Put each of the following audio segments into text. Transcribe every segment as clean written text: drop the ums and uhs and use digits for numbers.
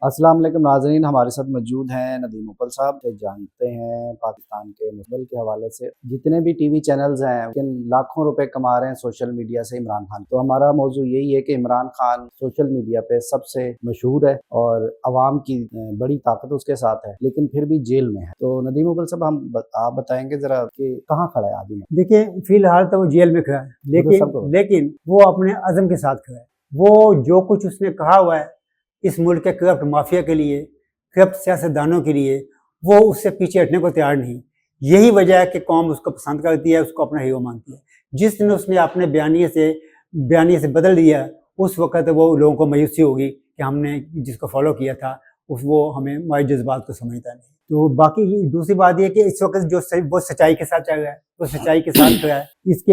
अस्सलाम वालेकुम नाज़रीन, हमारे साथ मौजूद हैं नदीम उपल साहब। जो जानते हैं पाकिस्तान के मुस्तकबिल के हवाले से जितने भी टीवी चैनल्स हैं लेकिन लाखों रुपए कमा रहे हैं सोशल मीडिया से इमरान खान। तो हमारा मौजू यही है कि इमरान खान सोशल मीडिया पे सबसे मशहूर है और अवाम की बड़ी ताकत उसके साथ है, लेकिन फिर भी जेल में है। तो नदीम उपल साहब आप बताएंगे जरा कि कहाँ खड़ा है आदमी? देखिए, फिलहाल तो वो जेल में खड़ा है, लेकिन वो अपने अज़म के साथ खड़ा है। वो जो कुछ उसने कहा हुआ है इस मुल्क के करप्ट माफिया के लिए, करप्ट सियासतदानों के लिए, वो उससे पीछे हटने को तैयार नहीं। यही वजह है कि कौम उसको पसंद करती है, उसको अपना हीरो मानती है। जिस दिन उसने अपने बयानिए से बदल दिया, उस वक्त वो लोगों को मायूसी होगी कि हमने जिसको फॉलो किया था वो हमें हमारे जज्बात को समझता नहीं। तो बाकी दूसरी बात यह कि इस वक्त वो सच्चाई के साथ चल रहा है, वो सच्चाई के साथ खड़ा है। इसके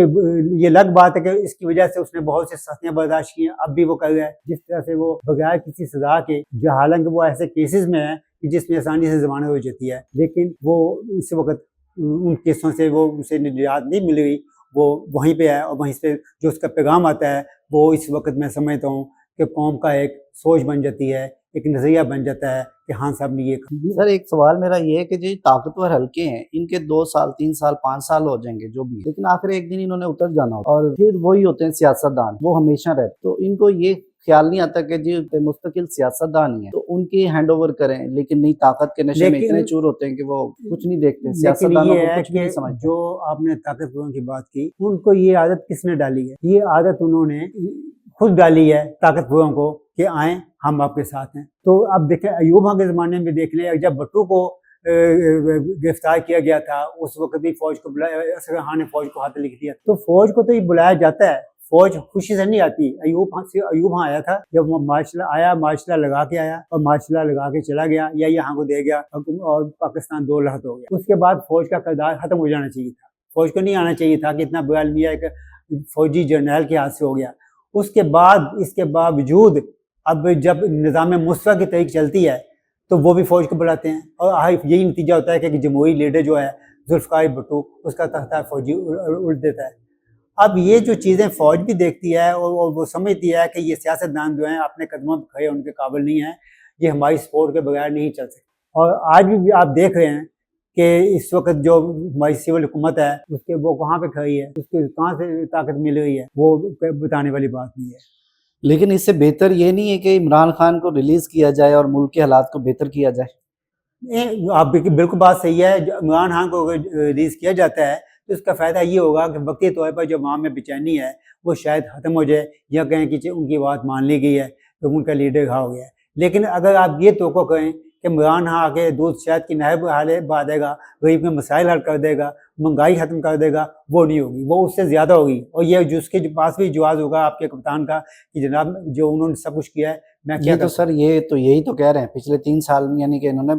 ये अलग बात है कि इसकी वजह से उसने बहुत सी सख्तियां बर्दाश्त की हैं, अब भी वो कर रहा है। जिस तरह से वो बगैर किसी सजा के, जो हालांकि वो ऐसे केसेस में है कि जिसमें आसानी से जमानत हो जाती है, लेकिन वो इस वक्त उन केसों से वो उसे निजात नहीं मिल रही, वो वहीं पे है। और वहीं से जो उसका पैगाम आता है वो इस वक्त मैं समझता हूँ कि कौम का एक सोच बन जाती है, एक नजरिया बन जाता है कि हाँ साहब ने ये। सर एक सवाल मेरा ये है कि जो ताकतवर हल्के हैं इनके 2 साल 3 साल 5 साल हो जाएंगे जो भी, लेकिन आखिर एक दिन इन्होंने उतर जाना होता और फिर वही होते हैं सियासतदान, वो हमेशा रहते। तो इनको ये ख्याल नहीं आता कि जी मुस्तकिल सियासतदान ही है तो उनकी हैंड ओवर करें, लेकिन नहीं, ताकत के नशे में इतने चूर होते हैं कि वो कुछ नहीं देखते, सियासतदानों को कुछ भी नहीं समझते। जो आपने ताकतवरों की बात की, उनको ये आदत किसने डाली है? ये आदत उन्होंने खुद डाली है ताकतवरों को कि आए हम आपके साथ हैं। तो अब देखें, अयूब खान के ज़माने में देख लें, जब भट्टू को गिरफ्तार किया गया था उस वक्त भी फौज को बुलाया, असगर खान ने फौज को हाथ लिख दिया। तो फौज को तो ये बुलाया जाता है, फौज खुशी से नहीं आती। अयूब खान आया था, जब वो मार्शल लगा के आया और मार्शल लगा के चला गया या यहाँ को दे गया और पाकिस्तान 2 लहत हो गया। उसके बाद फौज का किरदार खत्म हो जाना चाहिए था, फौज को नहीं आना चाहिए था कि इतना बुरा अलमिया एक फौजी जर्नल के हाथ से हो गया। उसके बाद इसके बावजूद अब जब निज़ाम मुस्तफ़ा की तहरीक चलती है तो वो भी फौज को बुलाते हैं और यही नतीजा होता है कि जमहूरी लीडर जो है जुल्फ़िकार भुट्टो, उसका तख्ता फौजी उल्ट देता है। अब ये जो चीज़ें फौज भी देखती है और वो समझती है कि ये सियासतदान जो हैं अपने कदमों पर खड़े उनके काबिल नहीं है, ये हमारी सपोर्ट के बगैर नहीं चल सकते। और आज भी आप देख रहे हैं कि इस वक्त जो हमारी सिविल हुकूमत है उसके वो कहाँ पे खड़ी है, उसके कहाँ से ताकत मिल रही है, वो बताने वाली बात नहीं है। लेकिन इससे बेहतर ये नहीं है कि इमरान खान को रिलीज किया जाए और मुल्क के हालात को बेहतर किया जाए? आप बिल्कुल बात सही है। इमरान खान को रिलीज किया जाता है तो इसका फ़ायदा ये होगा कि वक्ती तौर पर जो अवाम में बेचैनी है वो शायद ख़त्म हो जाए, या कहें कि उनकी बात मान ली गई है तो उनका लीडर घा हो गया है। लेकिन अगर आप ये तवक्को करें कि इमरान खान आके दूध शहद की नहर बहा देगा, गरीब के मसाइल हल कर देगा, महंगाई ख़त्म कर देगा, वो नहीं होगी, वो उससे ज़्यादा होगी। और ये जिसके पास भी जवाब होगा आपके कप्तान का कि जनाब जो उन्होंने सब कुछ किया है, मैं क्या। तो सर ये तो यही तो कह रहे हैं पिछले 3 साल में, यानी कि इन्होंने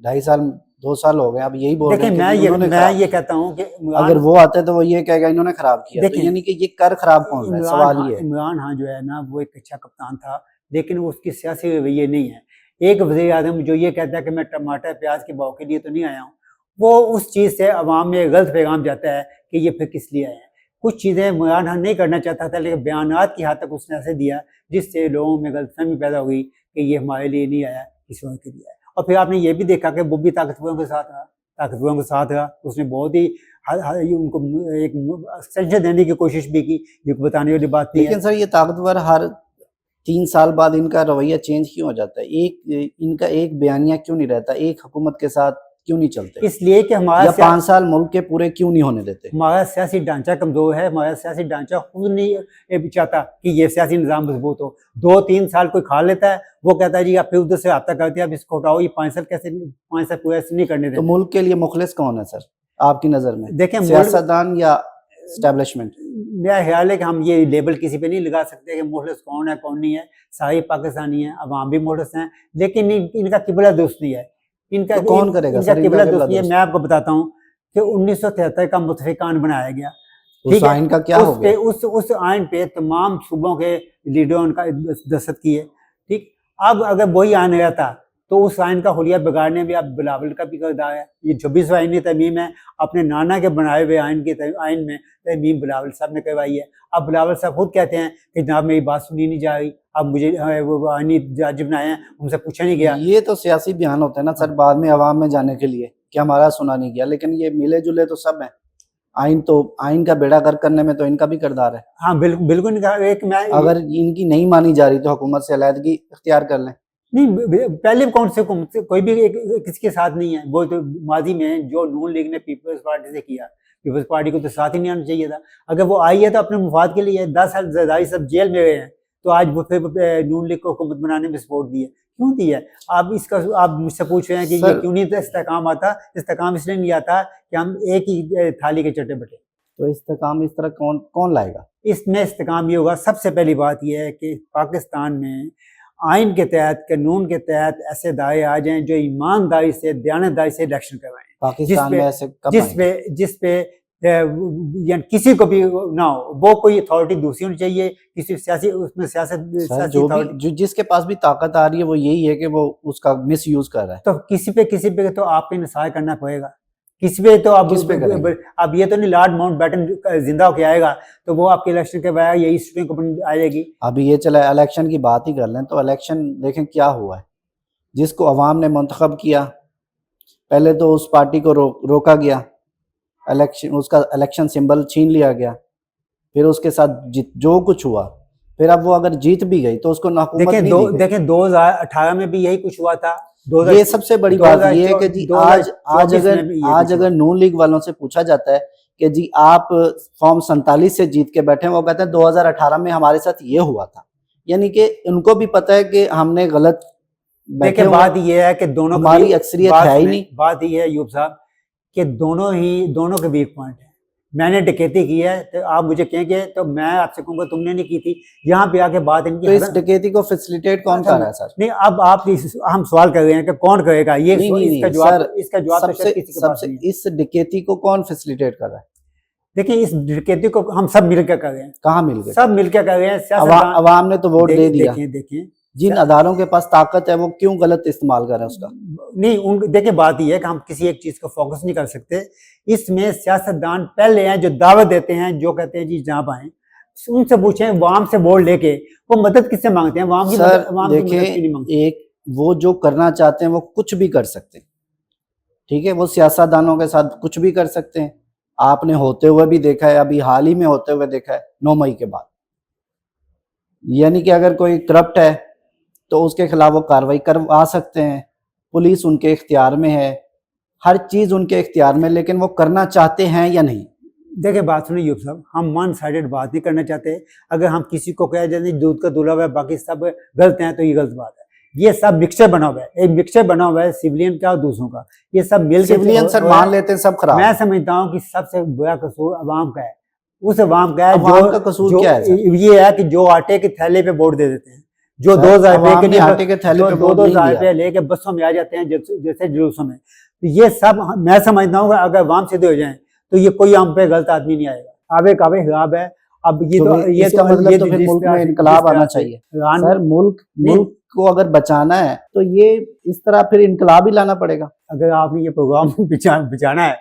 2.5 साल 2 साल हो गए, अब यही बोल रहे हैं कि मैं ये कहता हूँ कि अगर वो आते तो वो ये कहेगा इन्होंने खराब किया। तो यानी कि ये कर खराब कौन रहा है, सवाल ये है। इमरान खान जो है ना वो एक अच्छा कप्तान था, लेकिन वो उसकी सियासी रवैये नहीं है। एक वज़ीर आज़म जो ये कहता है कि मैं टमाटर प्याज के भाव के लिए तो नहीं आया हूँ, वो उस चीज़ से अवाम में गलत पैगाम जाता है कि ये फिर किस लिए आए हैं। कुछ चीज़ें इमरान खान नहीं करना चाहता था, लेकिन बयानात की हद तक उसने ऐसे दिया जिससे लोगों में गलतफहमी पैदा हो गई कि ये हमारे लिए नहीं आया, किसी और के लिए आया। और फिर आपने ये भी देखा कि वो भी ताकतवरों के साथ रहा, उसने बहुत ही उनको एक एक्सटेंशन देने की कोशिश भी की, जो बताने वाली बात नहीं है। लेकिन सर ये ताकतवर हर 3 साल बाद इनका रवैया चेंज क्यों हो जाता है? इनका एक बयानिया क्यों नहीं रहता? एक हुकूमत के साथ क्यों नहीं चलते? इसलिए कि हमारा 5 साल मुल्क के पूरे क्यों नहीं होने देते? हमारा सियासी ढांचा कमजोर है। हमारा सियासी ढांचा खुद नहीं चाहता कि ये सियासी निज़ाम मजबूत हो। 2-3 साल कोई खा लेता है, वो कहता है जी आप फिर उधर से रब्ता करते हैं, अब इसको हटाओ, ये 5 साल पूरा नहीं करने देते। तो मुल्क के लिए मुखलिस कौन है सर आपकी नज़र में? देखें, सियासतदान या एस्टेब्लिशमेंट? मेरा ख्याल है कि हम ये लेबल किसी पे नहीं लगा सकते कि मुखलिस कौन है कौन नहीं है। सारे पाकिस्तानी हैं, अवाम भी मुखलिस हैं, लेकिन इनका किबला दोस्ती है। इनका तो कौन करेगा इनका किबला दोस्ती है। मैं आपको बताता हूँ कि 1973 का मुतफ़िक़ान बनाया गया। उस आइन का क्या हो गया? उस आइन पे तमाम सूबों के लीडरों का दस्तखत किए। ठीक, अब अगर वही आइन रहता तो उस आइन का हुलिया बिगाड़ने में अब बिलावल का भी किरदार है। ये 26वां आईनी तरमीम है, अपने नाना के बनाए हुए आइन में तरमीम बिलावल साहब ने करवाई है। अब बिलावल साहब खुद कहते हैं कि जनाब मेरी बात सुनी नहीं जा रही, अब मुझे वो आइनी जज बनाए हैं, उनसे पूछा नहीं गया। ये तो सियासी बयान होते हैं ना सर, बाद में अवाम में जाने के लिए कि हमारा सुना नहीं गया, लेकिन ये मिले जुले तो सब हैं। आइन का बेड़ा गर्क करने में तो इनका भी किरदार है। हाँ बिल्कुल नहीं कहा। एक मैं अगर इनकी नहीं मानी जा रही तो हुकूमत से अलहदगी इख्तियार कर लें। नहीं, पहले कौन से कोई भी किसके साथ नहीं है। वो तो माजी में जो नून लीग ने पीपल्स पार्टी से किया, पीपल्स पार्टी को तो साथ ही नहीं आना चाहिए था। अगर वो आई है तो अपने मुफाद के लिए। 10 साल जरदारी सब जेल में गए हैं, तो आज वो फिर नून लीग को हुकूमत बनाने में सपोर्ट दी है, क्यों दी है? आप मुझसे पूछ रहे हैं कि ये क्यों नहीं इस्तेकाम आता। इस्तेकाम इसलिए नहीं आता कि हम एक ही थाली के चट्टे बटे। तो इस्तेकाम इस तरह कौन लाएगा? इसमें इस्तेकाम ये होगा, सबसे पहली बात यह है कि पाकिस्तान में आइन के तहत, कानून के तहत ऐसे दाए आ जाएं जो ईमानदारी से, दयानतदारी से इलेक्शन करवाएं। पाकिस्तान में ऐसे कब जिसपे यानी किसी को भी ना हो, वो कोई अथॉरिटी दूसरी होनी चाहिए, किसी सियासी उसमें सियासी जिसके पास भी ताकत आ रही है वो यही है कि वो उसका मिस यूज कर रहा है। तो किसी पे तो आपको इंसाफ करना पड़ेगा। किस पे तो अब ये तो नहीं लॉर्ड माउंटबेटन जिंदा होके आएगा तो वो आपके इलेक्शन के बाद यही स्टूडेंट को आएगी। अभी ये चला, इलेक्शन की बात ही कर लें तो इलेक्शन देखें क्या हुआ है। जिसको अवाम ने मुंतखब किया, पहले तो उस पार्टी को रोका गया, उसका इलेक्शन सिंबल छीन लिया गया, फिर उसके साथ जो कुछ हुआ, फिर अब वो अगर जीत भी गई तो उसको हुकूमत नहीं दी गई। देखें 2018 में भी यही कुछ हुआ था। ये सबसे बड़ी बात ये है कि जी आज अगर नून लीग वालों से पूछा जाता है कि जी आप फॉर्म 47 से जीत के बैठे, वो कहते हैं 2018 में हमारे साथ ये हुआ था। यानी कि उनको भी पता है कि हमने गलत बैठे। बात ये है कि दोनों हमारी अक्सरियत है ही नहीं। बात ये है यूब साहब कि दोनों के वीक पॉइंट है। मैंने डकैती की है तो आप मुझे कहेंगे तो मैं आपसे कहूंगा तुमने नहीं की थी। यहाँ पे आके बात इनकी, तो इस डकैती को फैसिलिटेट कौन कर रहा है सर? नहीं, अब आप हम सवाल कर रहे हैं कि कौन करेगा ये? इसका जवाब इस डकैती को कौन फैसिलिटेट कर रहा है? देखिए, इस डकैती को हम सब मिलकर कर रहे हैं। कहाँ मिलकर? सब मिलकर कर रहे हैं। अवाम ने तो वोट दे दिया। देखिए जिन अदारों के पास ताकत है वो क्यों गलत इस्तेमाल कर रहे हैं उसका? नहीं, देखिए बात यह है कि हम किसी एक चीज को फोकस नहीं कर सकते। इसमें सियासतदान पहले हैं जो दावत देते हैं, जो कहते हैं जी जहाँ आए, उनसे पूछें वाम से वोट लेके वो मदद किससे मांगते हैं? वाम की मदद नहीं मांगते। एक वो जो करना चाहते हैं वो कुछ भी कर सकते हैं, ठीक है? वो सियासतदानों के साथ कुछ भी कर सकते हैं। आपने होते हुए भी देखा है, अभी हाल ही में होते हुए देखा है 9 मई के बाद। यानी कि अगर कोई करप्ट है तो उसके खिलाफ वो कार्रवाई करवा सकते हैं, पुलिस उनके इख्तियार में है, हर चीज उनके इख्तियार में, लेकिन वो करना चाहते हैं या नहीं? देखिए बात सुनिए यूब साहब, हम वन साइडेड बात नहीं करना चाहते। अगर हम किसी को कहे जाए दूध का दूल्हा हुआ है बाकी सब गलत हैं तो ये गलत बात है। ये सब मिक्सचर बना हुआ है, एक मिक्सचर बना हुआ है सिविलियन का और दूसरों का। ये सब मिलकर सिविलियन सर मान लेते हैं सब खराब। मैं समझता हूँ कि सबसे बुरा कसूर अवाम का है। उस अवाम का है जो कसूर क्या है? ये है कि जो आटे के थैले पे वोट दे देते हैं, जो 2000 रुपए के आटे के थैले पे 2,000 रुपए लेके बसों में आ जाते हैं जैसे जुलूसों में। तो ये सब मैं समझता हूँ अगर वाम सीधे हो जाए तो ये कोई हम पे गलत आदमी नहीं आएगा। आवे कावे खराब है। अब ये तो मतलब तो फिर मुल्क में इनकलाब आना चाहिए सर। मुल्क को अगर बचाना है तो ये इस तरह फिर इनकलाब ही लाना पड़ेगा। अगर आपने ये प्रोग्राम बिछाना है